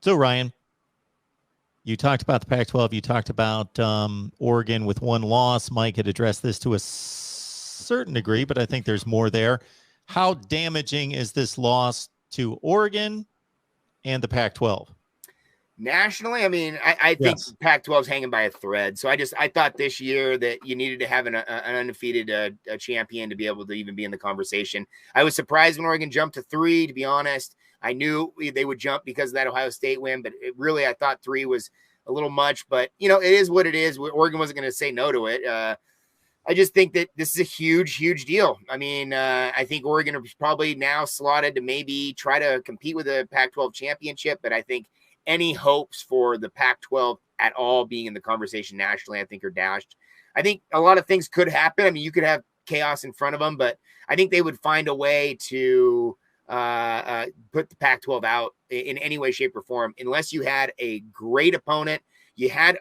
So, Ryan, you talked about the Pac-12. You talked about Oregon with one loss. Mike had addressed this to a certain degree, but I think there's more there. How damaging is this loss to Oregon and the Pac-12? Nationally, I mean, I think Yes. Pac-12 is hanging by a thread. So I thought this year that you needed to have an undefeated champion to be able to even be in the conversation. I was surprised when Oregon jumped to 3, to be honest. I knew they would jump because of that Ohio State win, but I thought 3 was a little much. But, it is what it is. Oregon wasn't going to say no to it. I just think that this is a huge, huge deal. I mean, I think Oregon is probably now slotted to maybe try to compete with a Pac-12 championship, but I think any hopes for the Pac-12 at all being in the conversation nationally, I think, are dashed. I think a lot of things could happen. I mean, you could have chaos in front of them, but I think they would find a way to put the Pac-12 out in any way, shape, or form, unless you had a great opponent.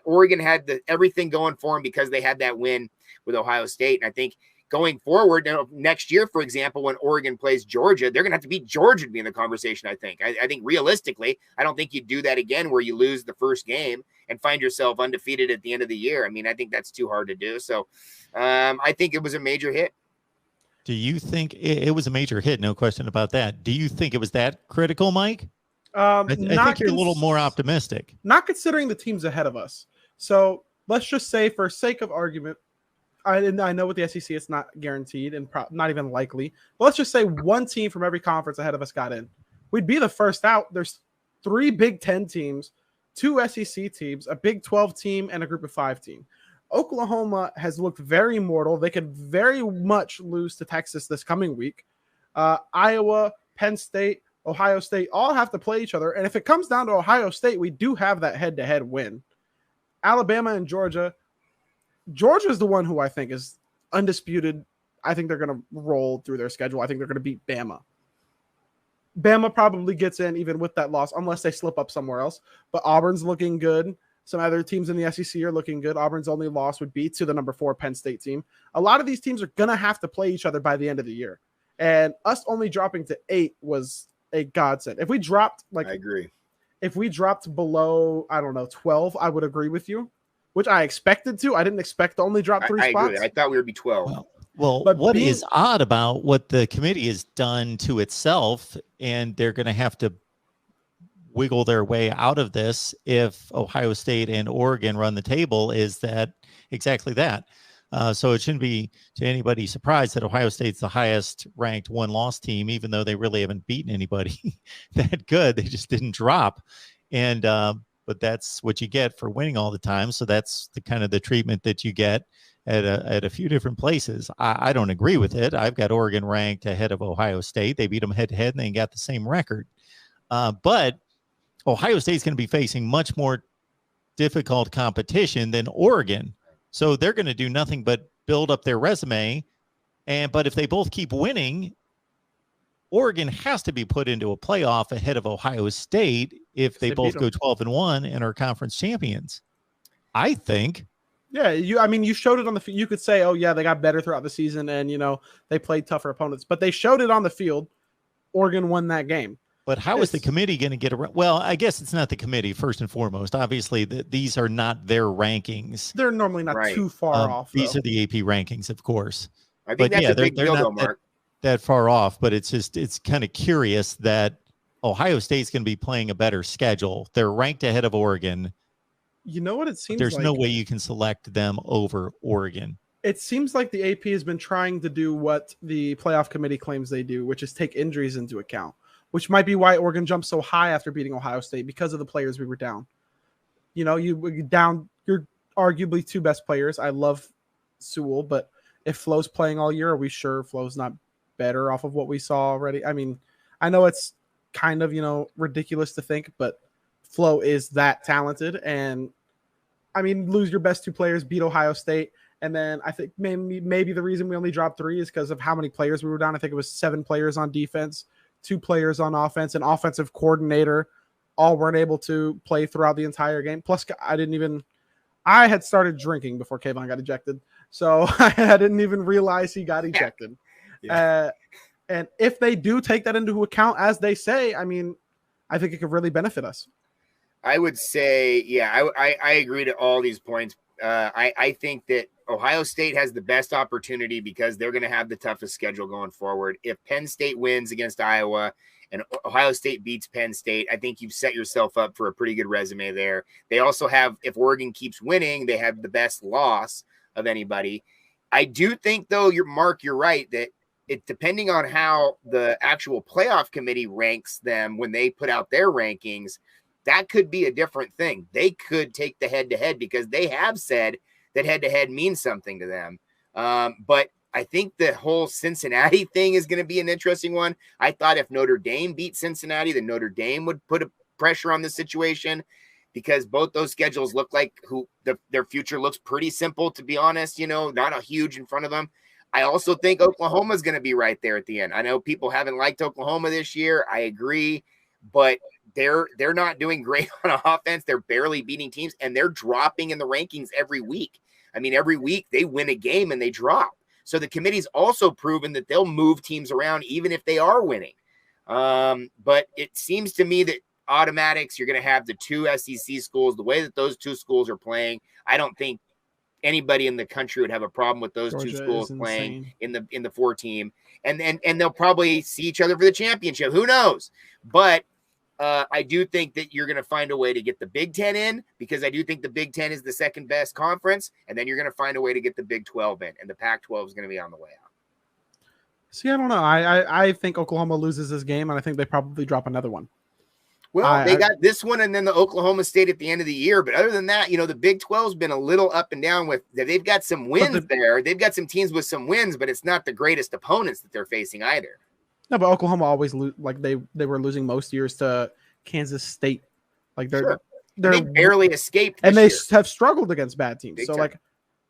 Oregon had everything going for them because they had that win with Ohio State. And I think going forward next year, for example, when Oregon plays Georgia, they're going to have to beat Georgia to be in the conversation. I think realistically, I don't think you do that again where you lose the first game and find yourself undefeated at the end of the year. I mean, I think that's too hard to do. So I think it was a major hit. Do you think it was a major hit? No question about that. Do you think it was that critical, Mike? I think you're a little more optimistic. Not considering the teams ahead of us. So let's just say, for sake of argument, I know with the SEC it's not guaranteed and not even likely, but let's just say one team from every conference ahead of us got in. We'd be the first out. There's 3 Big Ten teams, 2 SEC teams, a Big 12 team, and a Group of 5 team. Oklahoma has looked very mortal. They could very much lose to Texas this coming week. Iowa, Penn State, Ohio State all have to play each other. And if it comes down to Ohio State, we do have that head-to-head win. Alabama and Georgia. Georgia is the one who I think is undisputed. I think they're going to roll through their schedule. I think they're going to beat Bama. Bama probably gets in even with that loss, unless they slip up somewhere else. But Auburn's looking good. Some other teams in the SEC are looking good. Auburn's only loss would be to the number 4 Penn State team. A lot of these teams are going to have to play each other by the end of the year. And us only dropping to 8 was a godsend. If we dropped, I agree. If we dropped below, 12, I would agree with you, which I expected to. I didn't expect to only drop 3 spots. Agree. I thought we would be 12. Well, but what is odd about what the committee has done to itself, and they're going to have to wiggle their way out of this if Ohio State and Oregon run the table, is that exactly that. So it shouldn't be to anybody surprised that Ohio State's the highest ranked one-loss team, even though they really haven't beaten anybody that good. They just didn't drop. And but that's what you get for winning all the time. So that's the kind of the treatment that you get at a few different places. I don't agree with it. I've got Oregon ranked ahead of Ohio State. They beat them head-to-head, and they got the same record. But Ohio State's going to be facing much more difficult competition than Oregon. So they're going to do nothing but build up their resume. But if they both keep winning, Oregon has to be put into a playoff ahead of Ohio State if they both go 12-1 and are conference champions, I think. Yeah, you showed it on the field. You could say, oh, yeah, they got better throughout the season and, they played tougher opponents. But they showed it on the field. Oregon won that game. But how is the committee going to get around? Well, I guess it's not the committee, first and foremost. Obviously, these are not their rankings. They're normally not too far off. These are the AP rankings, of course. I think that's a big deal, though, Mark. That far off, but it's kind of curious that Ohio State's going to be playing a better schedule. They're ranked ahead of Oregon. You know what it seems like? There's no way you can select them over Oregon. It seems like the AP has been trying to do what the playoff committee claims they do, which is take injuries into account, which might be why Oregon jumped so high after beating Ohio State, because of the players we were down. You down your arguably 2 best players. I love Sewell, but if Flo's playing all year, are we sure Flo's not better off of what we saw already? I mean, I know it's kind of, ridiculous to think, but Flo is that talented. And I mean, lose your best 2 players, beat Ohio State. And then I think maybe the reason we only dropped 3 is because of how many players we were down. I think it was 7 players on defense, 2 players on offense, an offensive coordinator. All weren't able to play throughout the entire game. Plus, I had started drinking before Kayvon got ejected. So I didn't even realize he got ejected. Yeah. And if they do take that into account, as they say, I mean, I think it could really benefit us. I would say, yeah, I agree to all these points. I think that Ohio State has the best opportunity because they're going to have the toughest schedule going forward. If Penn State wins against Iowa and Ohio State beats Penn State, I think you've set yourself up for a pretty good resume there. They also have, if Oregon keeps winning, they have the best loss of anybody. I do think, though, you're right, that it, depending on how the actual playoff committee ranks them when they put out their rankings, that could be a different thing. They could take the head-to-head because they have said that head-to-head means something to them. But I think the whole Cincinnati thing is going to be an interesting one. I thought if Notre Dame beat Cincinnati, then Notre Dame would put a pressure on the situation because both those schedules look like their future looks pretty simple, to be honest, not a huge in front of them. I also think Oklahoma is going to be right there at the end. I know people haven't liked Oklahoma this year. I agree, but they're not doing great on offense. They're barely beating teams, and they're dropping in the rankings every week. I mean, every week they win a game and they drop. So the committee's also proven that they'll move teams around even if they are winning. But it seems to me that automatics, you're going to have the two SEC schools, the way that those two schools are playing. I don't think anybody in the country would have a problem with those two schools playing in the 4-team, and they'll probably see each other for the championship. Who knows? But I do think that you're going to find a way to get the Big Ten in because I do think the Big Ten is the second best conference, and then you're going to find a way to get the Big 12 in, and the Pac-12 is going to be on the way out. See, I don't know. I think Oklahoma loses this game, and I think they probably drop another one. Well, they got this one and then the Oklahoma State at the end of the year. But other than that, the Big 12's been a little up and down with – they've got some wins there. They've got some teams with some wins, but it's not the greatest opponents that they're facing either. No, but Oklahoma always like they were losing most years to Kansas State. Like they barely escaped, and they have struggled against bad teams. Big time.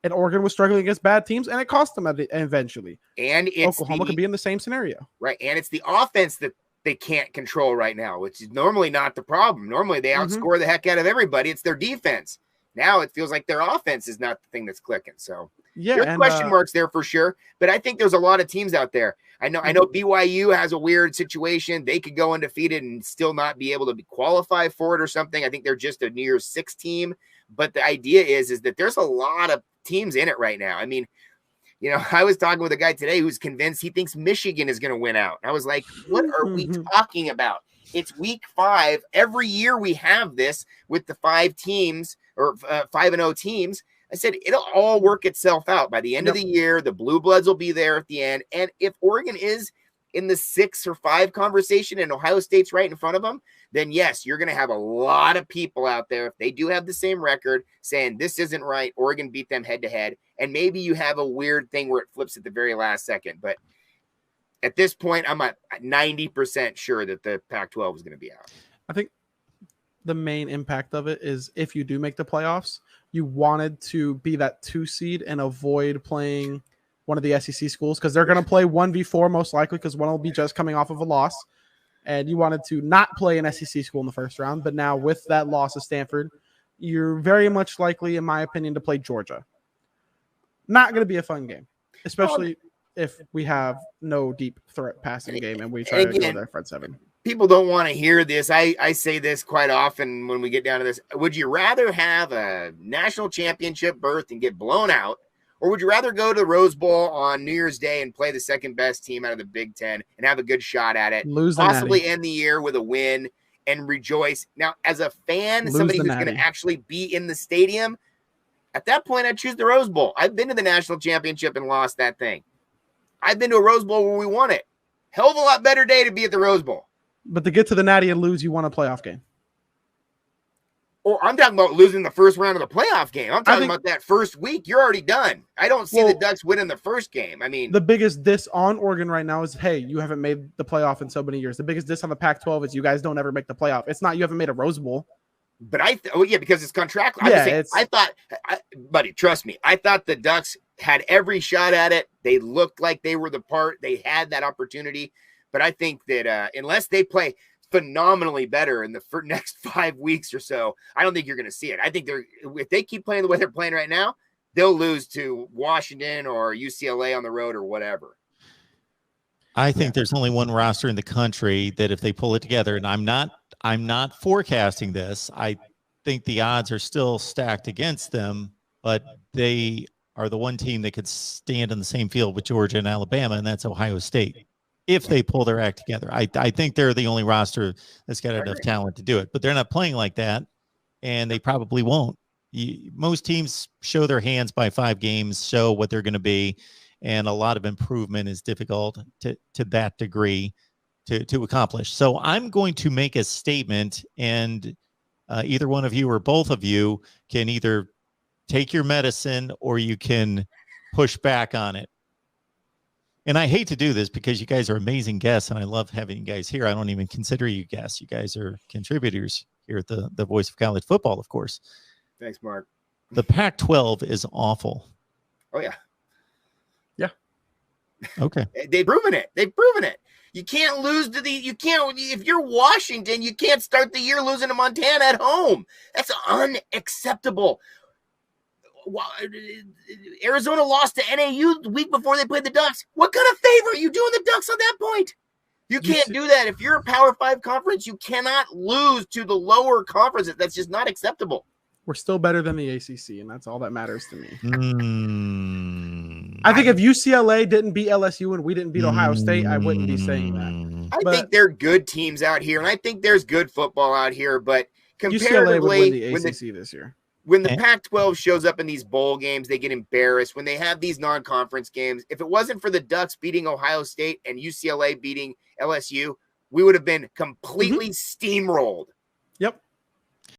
And Oregon was struggling against bad teams, and it cost them eventually. And Oklahoma could be in the same scenario, right? And it's the offense that they can't control right now, which is normally not the problem. Normally they outscore the heck out of everybody. It's their defense. Now it feels like their offense is not the thing that's clicking. So there's question marks there for sure. But I think there's a lot of teams out there. I know BYU has a weird situation. They could go undefeated and still not be able to qualify for it or something. I think they're just a New Year's 6 team. But the idea is that there's a lot of teams in it right now. I mean, I was talking with a guy today who's convinced he thinks Michigan is going to win out. I was like, what are we talking about? It's week 5. Every year we have this with the 5 teams or 5-0 teams. I said, it'll all work itself out by the end of the year. The blue bloods will be there at the end. And if Oregon is in the 6 or 5 conversation and Ohio State's right in front of them, then yes, you're going to have a lot of people out there, if they do have the same record, saying this isn't right. Oregon beat them head to head. And maybe you have a weird thing where it flips at the very last second. But at this point, I'm at 90% sure that the Pac-12 is going to be out. I think the main impact of it is if you do make the playoffs, you wanted to be that 2 seed and avoid playing one of the SEC schools because they're going to play 1v4 most likely because one will be just coming off of a loss. And you wanted to not play an SEC school in the first round. But now with that loss of Stanford, you're very much likely, in my opinion, to play Georgia. Not going to be a fun game, especially if we have no deep threat passing game and we try to go there front 7. People don't want to hear this. I say this quite often when we get down to this. Would you rather have a national championship berth and get blown out, or would you rather go to the Rose Bowl on New Year's Day and play the second best team out of the Big Ten and have a good shot at it, possibly end the year with a win and rejoice? Now, as a fan, somebody who's going to actually be in the stadium, at that point, I'd choose the Rose Bowl. I've been to the national championship and lost that thing. I've been to a Rose Bowl where we won it. Hell of a lot better day to be at the Rose Bowl. But to get to the Natty and lose, you want a playoff game. Or I'm talking about losing the first round of the playoff game. I'm talking about that first week. You're already done. I don't see the Ducks winning the first game. I mean, the biggest diss on Oregon right now is, hey, you haven't made the playoff in so many years. The biggest diss on the Pac-12 is you guys don't ever make the playoff. It's not you haven't made a Rose Bowl. But because it's contractual. Buddy, trust me. I thought the Ducks had every shot at it. They looked like they were the part. They had that opportunity. But I think that unless they play phenomenally better in the next 5 weeks or so, I don't think you're going to see it. I think if they keep playing the way they're playing right now, they'll lose to Washington or UCLA on the road or whatever. I think there's only one roster in the country that if they pull it together, and I'm not I'm not forecasting this. I think the odds are still stacked against them, but they are the one team that could stand in the same field with Georgia and Alabama, and that's Ohio State. If they pull their act together, I think they're the only roster that's got enough talent to do it, but they're not playing like that, and they probably won't. Most teams show their hands by 5 games, show what they're going to be, and a lot of improvement is difficult to that degree to accomplish. So I'm going to make a statement, and either one of you or both of you can either take your medicine or you can push back on it. And I hate to do this because you guys are amazing guests, and I love having you guys here. I don't even consider you guests. You guys are contributors here at the Voice of College Football, of course. Thanks, Mark. The Pac-12 is awful. Oh, yeah. Yeah. Okay. They've proven it. You can't lose if you're Washington, you can't start the year losing to Montana at home. That's unacceptable. Arizona lost to NAU the week before they played the Ducks. What kind of favor are you doing the Ducks on that point? You can't do that. If you're a Power 5 conference, you cannot lose to the lower conferences. That's just not acceptable. We're still better than the ACC, and that's all that matters to me. I think if UCLA didn't beat LSU and we didn't beat Ohio State, I wouldn't be saying that. I think there are good teams out here, and I think there's good football out here, but UCLA would comparatively, win the ACC this year. when the Pac-12 shows up in these bowl games, they get embarrassed. When they have these non-conference games, if it wasn't for the Ducks beating Ohio State and UCLA beating LSU, we would have been completely steamrolled